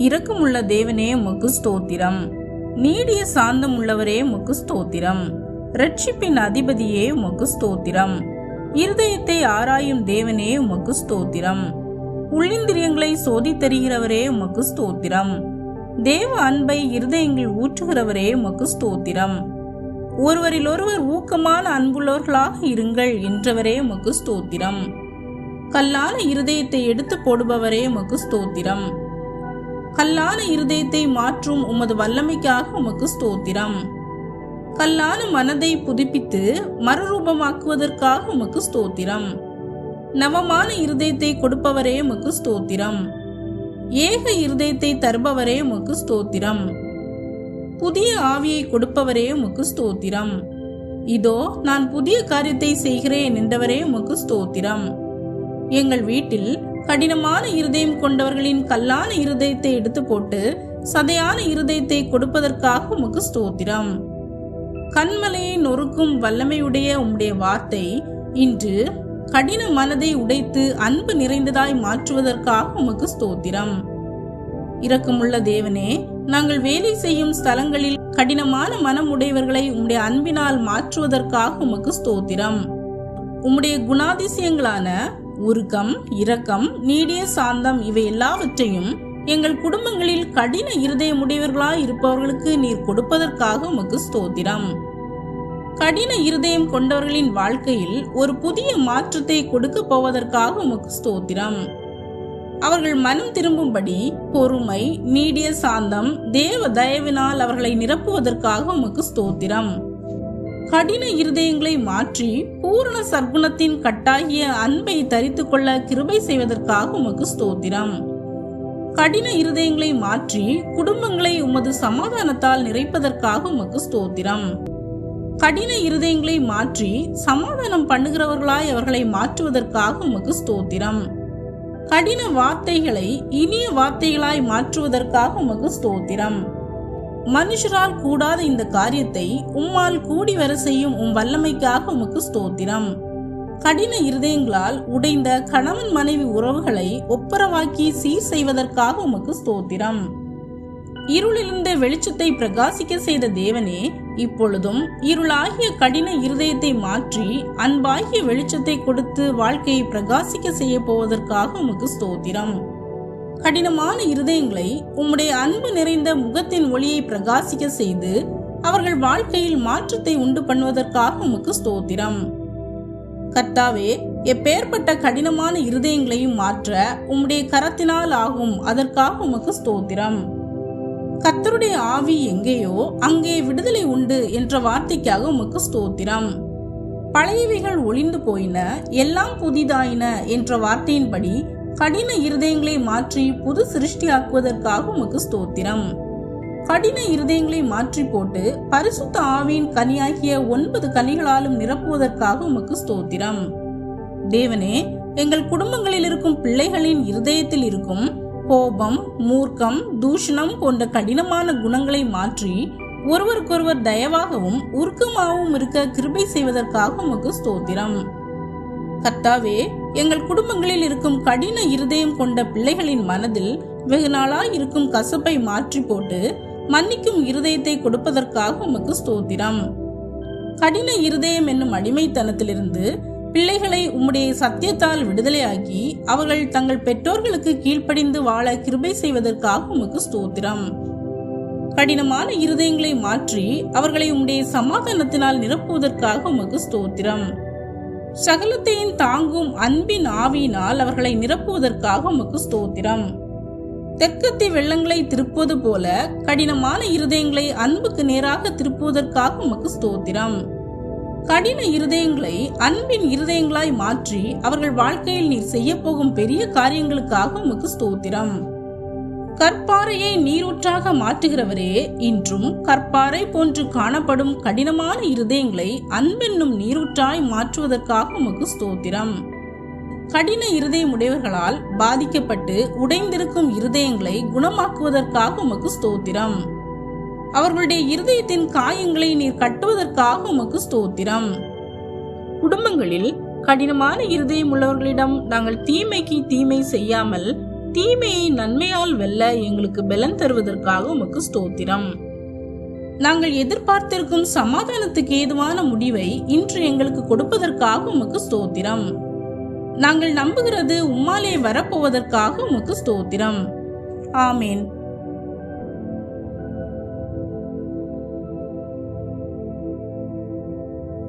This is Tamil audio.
இரக்கமுள்ள தேவனே உமக்கு ஸ்தோத்திரம். நீடிய சாந்தம் உள்ளவரே உமக்கு ஸ்தோத்திரம். ரட்சிப்பின் அதிபதியே உமக்கு ஸ்தோத்திரம். இருதயத்தை ஆராயும் தேவனே உமக்கு ஸ்தோத்திரம். உள்ளிந்திரியங்களை சோதித்தருகிறவரே உமக்கு ஸ்தோத்திரம். தேவ அன்பை இருதயங்கள் ஊற்றுகிறவரே உமக்கு ஸ்தோத்திரம். ஒருவரில் ஒருவர் ஊக்கமான அன்புள்ளவர்களாக இருங்கள் என்றவரே உமக்கு ஸ்தோத்திரம். கல்லான இருதயத்தை எடுத்து போடுபவரே உமக்கு ஸ்தோத்திரம். கல்லான இருதயத்தை மாற்றும் உமது வல்லமைக்காக உமக்கு ஸ்தோத்திரம். கல்லான மனதை புதுப்பித்து மறுரூபமாக்குவதற்காக உமக்கு ஸ்தோத்திரம். நவமான இருதயத்தை கொடுப்பவரே உமக்கு ஸ்தோத்திரம். ஏக இருதயத்தை தருபவரே உமக்கு ஸ்தோத்திரம். புதிய ஆவியை கொடுப்பவரே உமக்கு ஸ்தோத்திரம். இதோ நான் புதிய காரியத்தை செய்கிறேன் என்றவரே உமக்கு ஸ்தோத்திரம். எங்கள் வீட்டில் கடினமான இருதயம் கொண்டவர்களின் கல்லான இருதயத்தை எடுத்து போட்டு சதையான இருதயத்தை கொடுப்பதற்காக உமக்கு ஸ்தோத்திரம். கண்மலையை நொறுக்கும் வல்லமையுடைய உம்முடைய வார்த்தை இன்று கடின மனதை உடைத்து அன்பு நிறைந்ததாய் மாற்றுவதற்காக உமக்கு ஸ்தோத்திரம். இரக்கமுள்ள தேவனே, நாங்கள் வேலை செய்யும் ஸ்தலங்களில் கடினமான மனம் உடையவர்களை உம்முடைய அன்பினால் மாற்றுவதற்காக உமக்கு ஸ்தோத்திரம். உம்முடைய குணாதிசயங்களான உருக்கம், இரக்கம், நீடிய சாந்தம் இவை எல்லாவற்றையும் எங்கள் குடும்பங்களில் கடின இருதயமுடையவர்களாய் இருப்பவர்களுக்கு நீர் கொடுப்பதற்காக உமக்கு ஸ்தோத்திரம். கடின இருதயம் கொண்டவர்களின் வாழ்க்கையில் ஒரு புதிய மாற்றத்தை கொடுக்க போவதற்காக உமக்கு ஸ்தோத்திரம். அவர்கள் மனம் திரும்பும்படி பொறுமை, நீடிய சாந்தம், தேவ தயவினால் அவர்களை நிரப்புவதற்காக உமக்கு ஸ்தோத்திரம். கடின இருதயங்களை மாற்றி பூரண சற்குணத்தின் கட்டாகிய அன்பை தரித்து கொள்ள கிருபை செய்வதற்காக உமக்கு ஸ்தோத்திரம். கடின இருதயங்களை மாற்றி குடும்பங்களை உமது சமாதானத்தால் நிறைப்பதற்காக உமக்கு ஸ்தோத்திரம். கடின இருதயங்களை மாற்றி சமாதானம் பண்ணுகிறவர்களாய் அவர்களை மாற்றுவதற்காக உமக்கு ஸ்தோத்திரம். கடின வார்த்தைகளை இனிய வார்த்தைகளாய் மாற்றுவதற்காக உமக்கு ஸ்தோத்திரம். மனுஷரால் கூடாத இந்த காரியத்தை உம்மால் கூடி வர செய்யும் உம் வல்லமைக்காக உமக்கு ஸ்தோத்திரம். கடின இருதயங்களால் உடைந்த கணவன் மனைவி உறவுகளை ஒப்புரவாக்கி சீர் செய்வதற்காக உமக்கு ஸ்தோத்திரம். இருளிலிருந்த வெளிச்சத்தை பிரகாசிக்க செய்த தேவனே, இப்பொழுதும் இருளாகிய கடின இருதயத்தை மாற்றி அன்பாகிய வெளிச்சத்தை கொடுத்து வாழ்க்கையை பிரகாசிக்க செய்ய போவதற்காக உமக்கு ஸ்தோத்திரம். கடினமான இருதயங்களை உம்முடைய அன்பு நிறைந்த முகத்தின் ஒளியை பிரகாசிக்க செய்து அவர்கள் வாழ்க்கையில் மாற்றத்தை உண்டு பண்ணுவதற்காக உமக்கு ஸ்தோத்திரம். கர்த்தாவே, எப்பேற்பட்ட கடினமான இருதயங்களையும் மாற்ற உம்முடைய கரத்தினால் ஆகும், அதற்காக உமக்கு ஸ்தோத்திரம். கர்த்தருடைய ஆவி எங்கேயோ அங்கே விடுதலை உண்டு என்ற வார்த்தைக்காக உமக்கு ஸ்தோத்திரம். பழையவைகள் ஒளிந்து போயின, எல்லாம் புதிதாயின என்ற வார்த்தையின்படி கடின இருதயங்களை மாற்றி புது சிருஷ்டியாக்குவதற்காக உமக்கு ஸ்தோத்திரம். கடின இருதயங்களை மாற்றி போட்டு பரிசுத்த ஆவியின் கனியாகிய 9 கனிகளாலும் நிரப்புவதற்காக உமக்கு ஸ்தோத்திரம். தேவனே, எங்கள் குடும்பங்களில் இருக்கும் பிள்ளைகளின் இருதயத்தில் இருக்கும் கோபம், மூர்க்கம், தூஷணம் போன்ற கடினமான குணங்களை மாற்றி ஒருவருக்கொருவர் தயவாகவும் உருக்கமாகவும் இருக்க கிருபை செய்வதற்காக உமக்கு ஸ்தோத்திரம். கர்த்தாவே, எங்கள் குடும்பங்களில் இருக்கும் கடின இருதயம் கொண்ட பிள்ளைகளின் மனதில் வெகு நாளாய் இருக்கும் கசப்பை மாற்றி போட்டு மன்னிக்கும் இருதயத்தை கொடுப்பதற்காக உமக்கு ஸ்தோத்திரம். கடின இருதயம் என்னும் அடிமைத்தனத்திலிருந்து பிள்ளைகளை உம்முடைய சத்தியத்தால் விடுதலையாக்கி அவர்கள் தங்கள் பெற்றோர்களுக்கு கீழ்ப்படிந்து வாழ கிருபை செய்வதற்காக உமக்கு ஸ்தோத்திரம். கடினமான இருதயங்களை மாற்றி அவர்களை உம்முடைய சமாதானத்தினால் நிரப்புவதற்காக உமக்கு ஸ்தோத்திரம். சகலத்தையும் தாங்கும் அன்பின் ஆவியினால் அவர்களை நிரப்புவதற்காக உமக்கு ஸ்தோத்திரம். தெற்கத்தி வெள்ளங்களை திருப்புவது போல கடினமான இருதயங்களை அன்புக்கு நேராக திருப்புவதற்காக உமக்கு ஸ்தோத்திரம். கடின இருதயங்களை அன்பின் இருதயங்களாய் மாற்றி அவர்கள் வாழ்க்கையில் நீர் செய்ய போகும் பெரிய காரியங்களுக்காக உமக்கு ஸ்தோத்திரம். கற்பாறையை நீரூற்றாக மாற்றுகிறவரே, இன்றும் கற்பாறை போன்று காணப்படும் கடினமான இருதயங்களை அன்பென்னும் நீரூற்றாய் மாற்றுவதற்காக உமக்கு ஸ்தோத்திரம். கடின இருதயமுடையவர்களால் பாதிக்கப்பட்டு உடைந்திருக்கும் இருதயங்களை குணமாக்குவதற்காக உமக்கு ஸ்தோத்திரம். அவர்களுடைய இருதயத்தின் காயங்களை நீர் கட்டுவதற்காக உமக்கு ஸ்தோத்திரம். குடும்பங்களில் கடினமான இருதயம் உள்ளவர்களிடம் நாங்கள் தீமைக்கு தீமை செய்யாமல் தீமையை நன்மையால் வெல்ல எங்களுக்கு பலன் தருவதற்காக உமக்கு ஸ்தோத்திரம். நாங்கள் எதிர்பார்த்திருக்கும் சமாதானத்துக்கு ஏதுவான முடிவை இன்று எங்களுக்கு கொடுப்பதற்காக உமக்கு ஸ்தோத்திரம். நாங்கள் நம்புகிறது உம்மாலே வரப்போவதற்காக உமக்கு ஸ்தோத்திரம். ஆமேன்.